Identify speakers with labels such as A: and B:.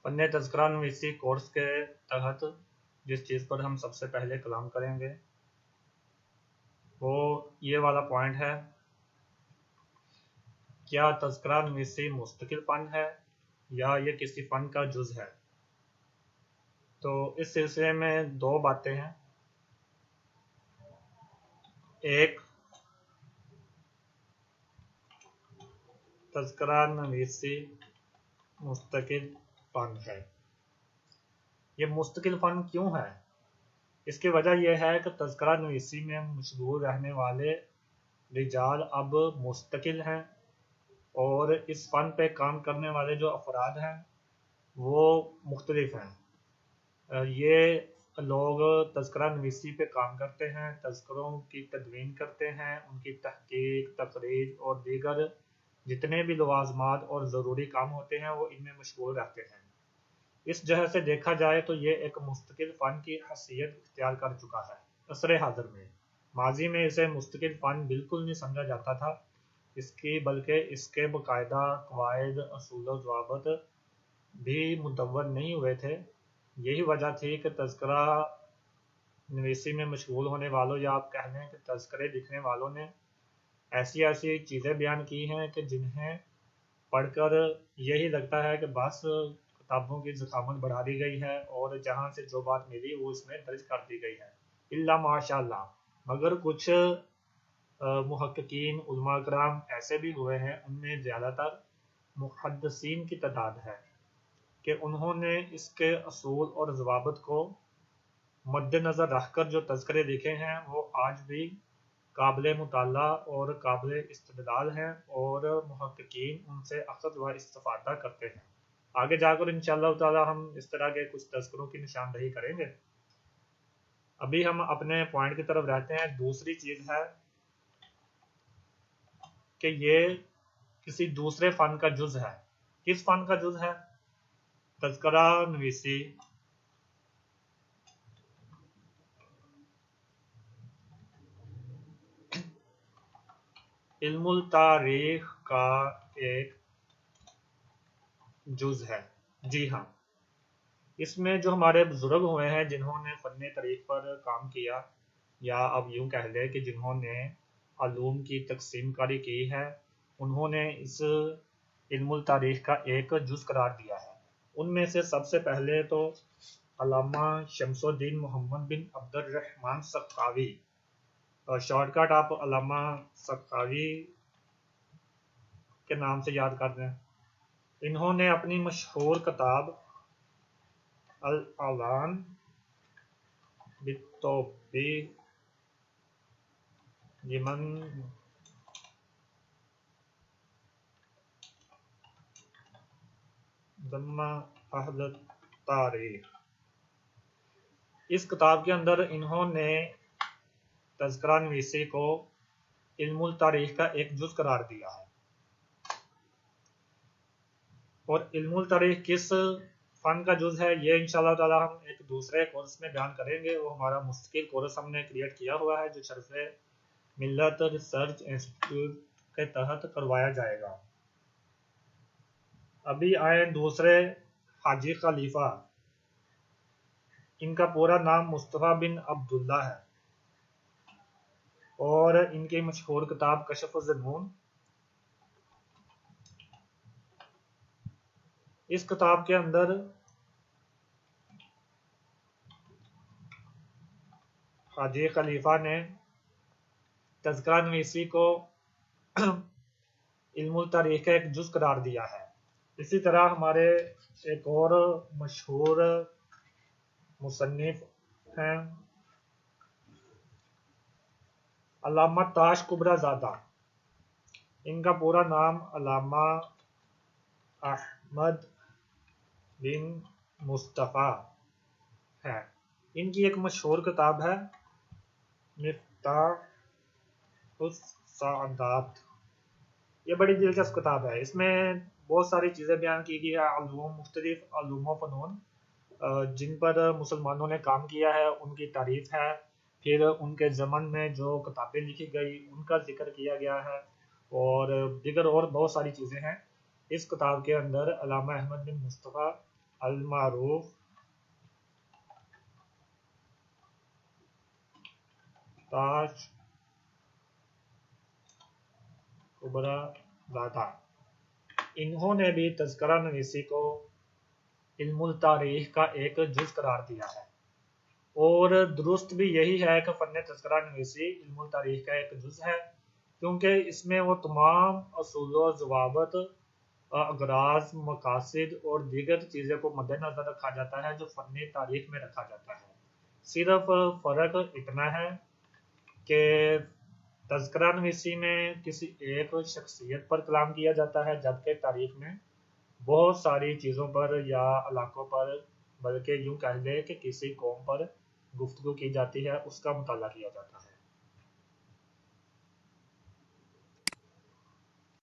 A: فن تذکرہ نویسی کورس کے تحت جس چیز پر ہم سب سے پہلے کلام کریں گے وہ یہ والا پوائنٹ ہے، کیا تذکرہ نویسی مستقل فن ہے یا یہ کسی فن کا جز ہے؟ تو اس سلسلے میں دو باتیں ہیں. ایک، تذکرہ نویسی مستقل فن ہے. یہ مستقل فن کیوں ہے؟ اس کی وجہ یہ ہے کہ تذکرہ نویسی میں مشغول رہنے والے رجال اب مستقل ہیں، اور اس فن پہ کام کرنے والے جو افراد ہیں وہ مختلف ہیں. یہ لوگ تذکرہ نویسی پہ کام کرتے ہیں، تذکروں کی تدوین کرتے ہیں، ان کی تحقیق، تخریج اور دیگر جتنے بھی لوازمات اور ضروری کام ہوتے ہیں وہ ان میں مشغول رہتے ہیں. اس جہت سے دیکھا جائے تو یہ ایک مستقل فن کی حیثیت اختیار کر چکا ہے عصر حاضر میں. ماضی میں اسے مستقل فن بالکل نہیں سمجھا جاتا تھا بلکہ اس کے باقاعدہ قواعد، اصول و ضوابط بھی مدون نہیں ہوئے تھے. یہی وجہ تھی کہ تذکرہ نویسی میں مشغول ہونے والوں، یا آپ کہہ لیں کہ تذکرے لکھنے والوں نے ایسی چیزیں بیان کی ہیں کہ جنہیں پڑھ کر یہی لگتا ہے کہ بس کتابوں کی ضخامت بڑھا دی گئی ہے اور جہاں سے جو بات ملی وہ اس میں درج کر دی گئی ہے. الا ماشاء اللہ، مگر کچھ محققین، علماء کرام ایسے بھی ہوئے ہیں، ان میں زیادہ تر محدثین کی تعداد ہے کہ انہوں نے اس کے اصول اور ضوابط کو مد نظر رکھ کر جو تذکرے لکھے ہیں وہ آج بھی قابل مطالعہ اور قابل استدلال ہیں، اور محققین ان سے اخذ و استفادہ کرتے ہیں. آگے جا کر انشاءاللہ تعالی ہم اس طرح کے کچھ تذکروں کی نشاندہی کریں گے. ابھی ہم اپنے پوائنٹ کی طرف رہتے ہیں. دوسری چیز ہے کہ یہ کسی دوسرے فن کا جز ہے. کس فن کا جز ہے؟ تذکرہ نویسی علم التاریخ کا ایک جز ہے. جی ہاں، اس میں جو ہمارے بزرگ ہوئے ہیں جنہوں نے فن تاریخ پر کام کیا، یا اب یوں کہہ لیں کہ جنہوں نے علوم کی تقسیم کاری کی ہے، انہوں نے اس علم التاریخ کا ایک جز قرار دیا ہے. ان میں سے سب سے پہلے تو علامہ شمس الدین محمد بن عبد الرحمن سخاوی، شارٹ کٹ آپ علامہ سخاوی کے نام سے یاد کر دیں. انہوں نے اپنی مشہور کتاب الاعلام بالتوبیخ لمن ذم اہل التاریخ، اس کتاب کے اندر انہوں نے تذکرہ نویسی کو علم التاریخ کا ایک جز قرار دیا ہے. اور علم التاریخ کس فن کا جز ہے یہ انشاءاللہ تعالی ہم ایک دوسرے کورس میں بیان کریں گے. وہ ہمارا مستقل کورس ہم نے کریٹ کیا ہوا ہے جو شرف ملت ریسرچ انسٹیٹیوٹ کے تحت کروایا جائے گا. ابھی آئے دوسرے، حاجی خلیفہ. ان کا پورا نام مصطفیٰ بن عبداللہ ہے، اور ان کی مشہور کتاب کشف الظنون. اس کتاب کے اندر حاجی خلیفہ نے تذکرہ نویسی کو علم التاریخ کا ایک جز قرار دیا ہے. اسی طرح ہمارے ایک اور مشہور مصنف ہیں علامہ تاش کبرا زادہ. ان کا پورا نام علامہ احمد بن مصطفیٰ ہے. ان کی ایک مشہور کتاب ہے مفتاح السعادات. یہ بڑی دلچسپ کتاب ہے. اس میں بہت ساری چیزیں بیان کی گئی ہے، مختلف علوم و فنون جن پر مسلمانوں نے کام کیا ہے ان کی تعریف ہے. پھر ان کے زمن میں جو کتابیں لکھی گئی ان کا ذکر کیا گیا ہے، اور دیگر اور بہت ساری چیزیں ہیں. اس کتاب کے اندر علامہ احمد بن مصطفیٰ المعروف تاج کبرا زادہ، انہوں نے بھی تذکرہ نویسی کو علم التاریخ کا ایک جز قرار دیا ہے، اور درست بھی یہی ہے کہ فن تذکرہ نویسی علم التاریخ کا ایک جز ہے، کیونکہ اس میں وہ تمام اصول و ضوابط، اغراض، مقاصد اور دیگر چیزیں کو مد نظر رکھا جاتا ہے جو فن تاریخ میں رکھا جاتا ہے۔ صرف فرق اتنا ہے کہ تذکرہ نویسی میں کسی ایک شخصیت پر کلام کیا جاتا ہے، جبکہ تاریخ میں بہت ساری چیزوں پر یا علاقوں پر، بلکہ یوں کہہ لیں کہ کسی قوم پر گفتگو کی جاتی ہے، اس کا مطالعہ کیا جاتا ہے۔